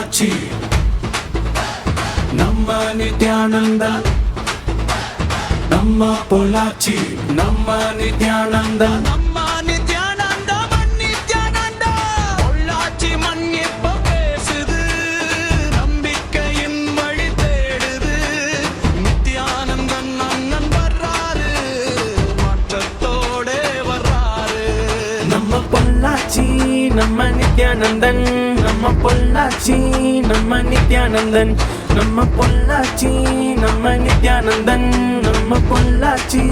பொள்ளாச்சி நம்ம நித்யானந்த, நம்ம பொள்ளாச்சி நம்ம நித்யானந்த, நம்ம நித்யானந்த மண் நித்யானந்த. பொள்ளாச்சி மண் இப்ப பேசுது, நம்பிக்கையின் வழி தேடுது. நித்யானந்தன் அண்ணன் வர்றாரு, மாற்றத்தோடே வர்றாரு. நம்ம பொள்ளாச்சி நம்ம நித்யானந்தன், நம்ம பொள்ளாச்சி நம்ம நித்யானந்தன், நம்ம பொள்ளாச்சி நம்ம நித்யானந்தன், நம்ம பொள்ளாச்சி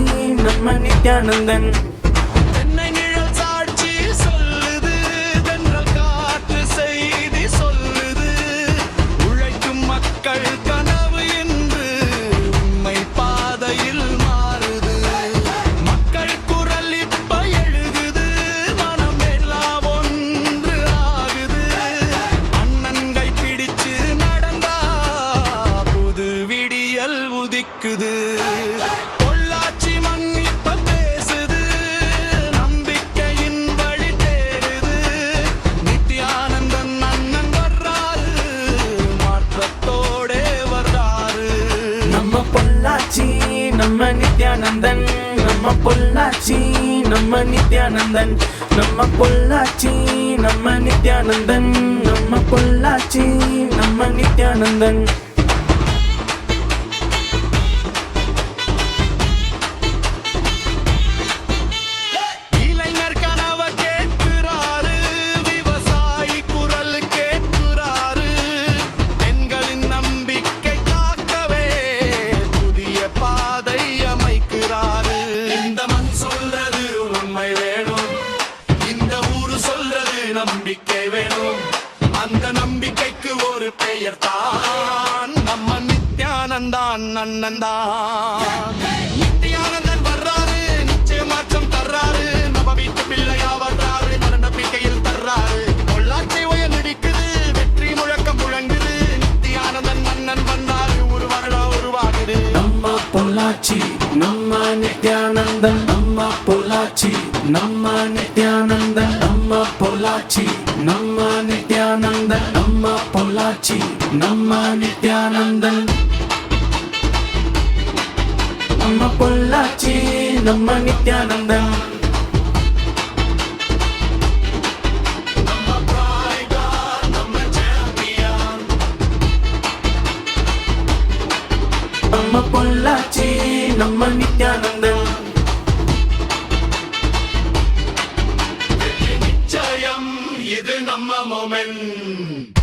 நம்ம நித்யானந்தன். தென்னை நிழல் சாட்சி சொல்லுது, தென்றல் காற்று செய்தி சொல்லுது. உழைக்கும் மக்கள் கனவு என்று உண்மை பாதையில் மாறுது. மக்கள் குரல் இப்ப எழுகுது, மனம் எல்லாம் ஒன்று ஆகுது. அண்ணன்கை பிடிச்சு நடந்தா புது விடியல் உதிக்குது. பொள்ளாச்சி மண் இப்ப பேசுது, நம்பிக்கையின் வழி தேடுது. நித்யானந்தன் அண்ணன் வர்றாரு, மாற்றத்தோடே வர்றாரு. நம்ம பொள்ளாச்சி நம்ம நித்யானந்தன், நம்ம பொள்ளாச்சி நம்ம நித்யானந்தன், நம்ம பொள்ளாச்சி நம்ம நித்யானந்தன், நம்ம பொள்ளாச்சி நம்ம நித்யானந்தன். இளைஞர் கனவ கேட்கிறாரு, விவசாயி குரல் கேட்கிறாரு. பெண்களின் நம்பிக்கை காக்கவே புதிய பாதை அமைக்கிறாரு. இந்த மண் சொல்றது உண்மை வேணும், இந்த ஊரு சொல்றது நம்பிக்கை வேணும். அந்த நம்பிக்கைக்கு ஒரு பெயர் தான் நம்ம நித்யானந்தான் அண்ணன் தான். நித்யானந்தன் வர்றாரு, நிச்சய மாற்றம் தர்றாரு. நம்ம வீட்டு பிள்ளையா வர்றாரு, மன நம்பிக்கையில் தர்றாரு. பொள்ளாச்சி உயர் நடிக்குது, வெற்றி முழக்கம் முழங்குது. நித்யானந்தன் அண்ணன் வந்தாரு, ஒரு வருடம் உருவாகுது. நம்ம பொள்ளாச்சி நம்ம நித்யானந்தன், நம்ம பொள்ளாச்சி நம்ம நித்யானந்தன், நம்ம பொள்ளாச்சி நம்ம நித்யானந்தன், நம்ம பொள்ளாச்சி நம்ம நித்யானந்தன், நம்ம பொள்ளாச்சி நம்ம நித்யானந்தன். நம்ம pride, நம்ம champion. நம்ம பொள்ளாச்சி நம்ம நித்யானந்தன். நிச்சயம் இது நம்ம மொமெண்ட்.